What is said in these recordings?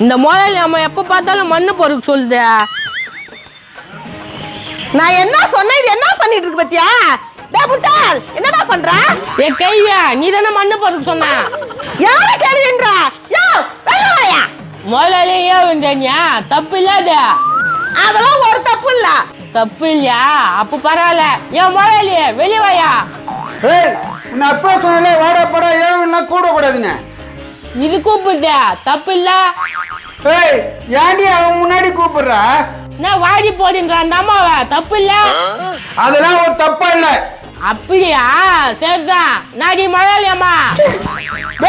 இந்த முதலாளி அம்மா எப்ப பார்த்தாலும் மண்ணு பொறுக்க சொல்லுது. நான் என்ன சொன்னேன், இது என்ன பண்ணிட்டு இருக்கு பத்தியா? என்னடா பண்ற? ஏ கையா, நீ தானே மண்ணு பொறுக்க சொன்ன. யார கேளுங்கன்ற? யோ வெளிய முதலாளி ஏன்டா தப்பு இல்லாத? அதெல்லாம் ஒரு தப்பு இல்ல. தப்பு இல்லையா? அப்ப பரவாயில்ல. ஏன் முதலாளி வெளிய வாயா. ஏய், உன்னை அப்பா சொன்னாலே வாடா போடா ஏவெல்லாம் கூட கூடாதுன்னு. இது கூப்பிடுத தப்பு இல்ல. ஏய், ஏன்டி அவன் முன்னாடி கூப்பிடுறா? நான் வாடி போடுன்ற அந்த அம்மாவ தப்பு இல்ல. அதெல்லாம் ஒரு தப்பா இல்ல. அப்படியா? சரிதான். நாடி முதலாளி அம்மா.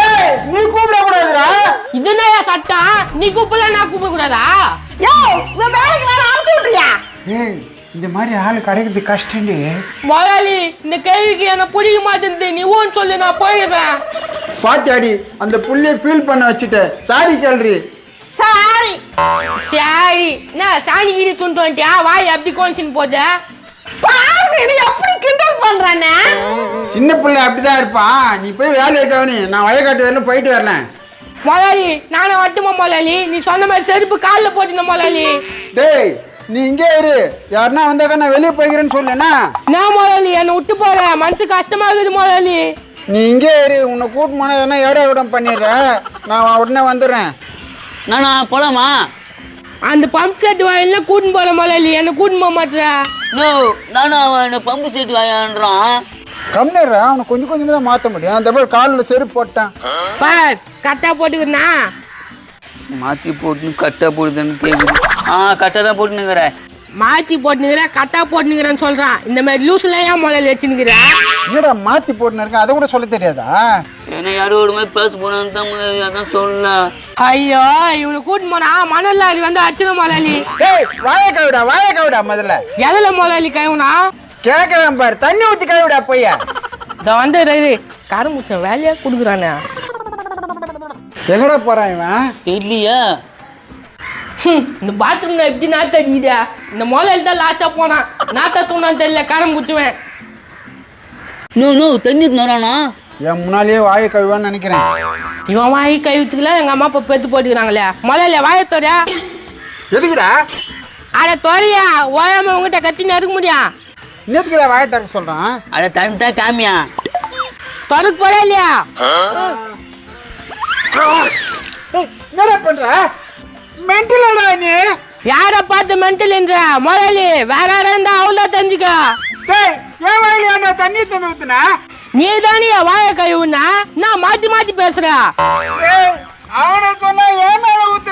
ஏய், நீ கூப்பிட கூடாதுடா. இதுனா சட்டம். நீ கூப்பிடல, நான் கூப்பிட கூடாதா? யோ இந்த வேலைக்கு வேற அனுப்பிச்சு விட்டுறியா? ஏய், இந்த மாதிரி ஆளு கிடைக்கிறது கஷ்டண்டி. முதலாளி, இந்த கேள்விக்கு என்ன பிடிக்க மாட்டேங்குது. நீ ஊன்னு சொல்லு, நான் போயிடுறேன். பாத்தியாடி அந்த புள்ளைய ஃபீல் பண்ண வச்சுட்ட. சாரி கேள்றி. சாரி. சரி, நான் சாணிகிரி துண்டு வந்துட்டியா? வாய் அப்படி கோன்சின்னு போத. பாருங்க நீ எப்படி கிண்டல் பண்றானே. சின்ன பிள்ளை அப்படிதான் இருப்பான். நீ போய் வேலையை கவனி. நான் வயக்காட்டு வரல போயிட்டு வரேன். முதலாளி, நானே வட்டுமா முதலாளி? நீ சொன்ன மாதிரி செருப்பு காலில் போட்டுன முதலாளி. டேய், நீ இங்கே இரு. யாருன்னா வந்தாக்கா நான் வெளியே போய்க்கிறேன்னு சொல்லேனா? நான் முதலாளி என்னை விட்டு போறேன். மனசு கஷ்டமா இருக்குது முதலாளி. நீ இங்கே இரு. உன்னை கூட்டு போனா எதனா ஏடா விடம் பண்ணிடுற. நான் உடனே வந்துடுறேன். நானா போலாமா? அந்த பம்ப் செட் வாயில கூட்டின்னு போற முதலாளி. என்ன கூட்டின்னு போக மாட்டேற. நோ, நானும் அவன் பம்பு செட்டு வாயான்றான். கம்னரா அவனை கொஞ்சம் கொஞ்சம் தான் மாற்ற முடியும். அந்த மாதிரி காலில் செருப்பு போட்டான். பார், கரெக்டா போட்டுக்கிறா. மாற்றி போட்டு கட்டா போடுதுன்னு கேட்குது. கட்டா தான் போட்டுனுங்கிற. மாத்தி போட்டுனுங்கிற, கரெக்டா போட்டுனுங்கிறேன்னு சொல்றான். இந்த மாதிரி லூஸ்ல ஏன் முதலாளி வச்சுனுங்கிற? என்னடா மாற்றி போட்டுன்னு இருக்கேன், அதை கூட சொல்ல தெரியாதா? ஏன்னா யாரோட மாதிரி பேச போனான்னு தான் அதான் சொல்ல. ஐயோ, இவனை கூட்டின்னு போனா மணல்லாரி வந்து அச்சுன முதலாளி. ஏய், வாய கவிடா முதல்ல. எதுல முதலாளி கைவனா? கேட்கறேன் பாரு. தண்ணி ஊற்றி கவிடா போய். இத வந்து கரும்புச்ச வேலையா குடுக்குறானே. எங்கடா போறான் இவன்? தெரியலையா? இந்த பாத்ரூம்ல எப்படி நாத்த அடிக்குதா? இந்த முதலாளி தான் லாஸ்டா போனான். நாத்த தூணான்னு தெரியல. கரும்புச்சுவேன். நோ தண்ணி வரானா? என் முன்னாலேயே வாயை கழுவான்னு நினைக்கிறேன். இவன் வாங்கி கைவித்துக்கல. எங்க அம்மா அப்பா பெத்து போட்டுக்கிறாங்களே. முதல்ல வாயத்தோறியா? எதுக்குடா? அட தோறியா, ஓயாம உங்ககிட்ட கத்தின்னு இருக்க முடியும்? நேத்துக்குடா வாயை திறக்க சொல்றான். அதை தண்ணி தான் காமியா. தொடர்க்கு போறா இல்லையா? என்னடா பண்ற? மென்டலடா நீ. யார பார்த்து மென்டல் என்ற முதலாளி? வேற யாரா இருந்தா அவ்வளோ தெரிஞ்சுக்க. டேய், ஏன் வாயில ஏன்டா தண்ணி தண்ணி ஊத்துன? நீ தானே வாய கழுவுனா? நான் மாத்தி மாத்தி பேசுற. ஏய், அவனை சொன்னா ஏன் மேல ஊத்துற?